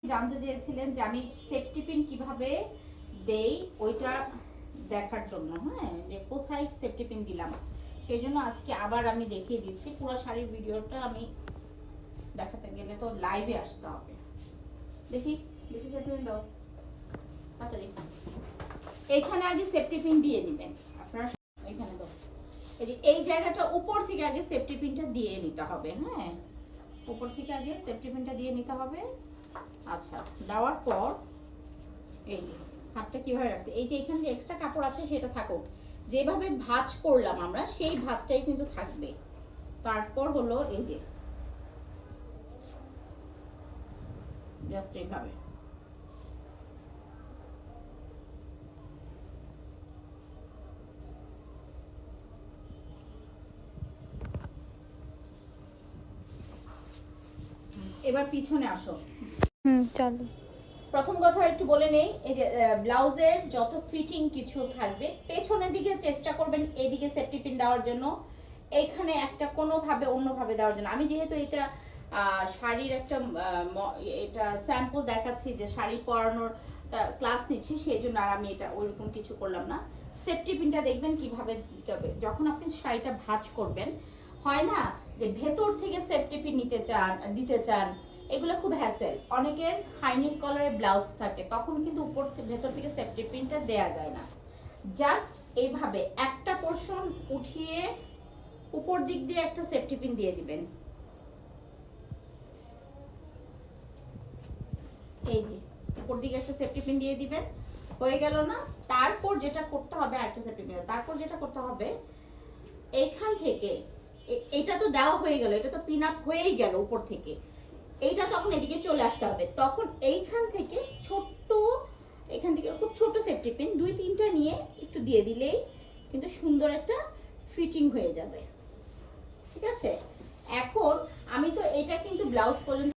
জানতে চেয়েছিলেন যে আমি সেফটি পিন কিভাবে দেই ওইটা দেখার জন্য, হ্যাঁ, যে কোথায় সেফটি পিন দিলাম। সেই জন্য আজকে আবার আমি দেখিয়ে দিচ্ছি। পুরো শাড়ির ভিডিওটা আমি দেখাতে গেলে তো লাইভে আসতে হবে। দেখি দেখি সেফটি পিন দাও তাড়াতাড়ি। এইখানে আগে সেফটি পিন দিয়ে নেবেন আপনারা। এখানে দাও, এই জায়গাটা উপর থেকে আগে সেফটি পিনটা দিয়ে নিতে হবে। হ্যাঁ, উপর থেকে আগে সেফটি পিনটা দিয়ে নিতে হবে। আচ্ছা, দেওয়ার পর এই যে হাতটা কিভাবে রাখছে, এই যে এখানে যে এক্সট্রা কাপড় আছে সেটা থাকুক। যেভাবে ভাঁজ করলাম আমরা সেই ভাঁজটাই কিন্তু থাকবে। তারপর হলো এই যে জাস্ট এইভাবে এবার পিছনে আসো। চলো। প্রথম কথা একটু বলে নেই, এই যে ব্লাউজের যত ফিটিং কিছু থাকবে পেছনের দিকে চেষ্টা করবেন এদিকে সেফটি পিন দেওয়ার জন্য, এইখানে একটা কোনোভাবে অন্যভাবে দেওয়ার জন্য। আমি যেহেতু এটা শাড়ির একটা এটা স্যাম্পল দেখাচ্ছি, যে শাড়ি পরানোর ক্লাস নিচ্ছি, সেই জন্য আর আমি এটা ওইরকম কিছু করলাম না। সেফটি পিনটা দেখবেন কিভাবে দিতে হবে। যখন আপনি শাড়িটা ভাঁজ করবেন, হয় না যে ভেতর থেকে সেফটি পিন দিতে চান, এগুলো খুব হ্যাসেল। অনেকের হাইনেক কলারের ব্লাউজ থাকে, তখন কিন্তু ভেতর থেকে সেফটি পিনটা দেয়া যায় না। জাস্ট এইভাবে একটা পোর্শন উঠিয়ে উপর দিক দিয়ে একটা সেফটি পিন দিয়ে দিবেন। এই যে উপর দিকে একটা সেফটি পিন দিয়ে দিবেন, হয়ে গেল না? তারপর যেটা করতে হবে, আরেকটা সেফটি পিন, তারপর যেটা করতে হবে এইখান থেকে, এটা তো দেওয়া হয়ে গেল, এটা তো পিন আপ হয়েই গেল উপর থেকে, এইটা তখন এদিকে চলে আসতে হবে। তখন এইখান থেকে ছোট্ট, এখান থেকে খুব ছোট সেফটি পিন 2-3টা নিয়ে একটু দিয়ে দিলেই কিন্তু সুন্দর একটা ফিটিং হয়ে যাবে। ঠিক আছে, এখন আমি তো এটা কিন্তু ব্লাউজ পর্যন্ত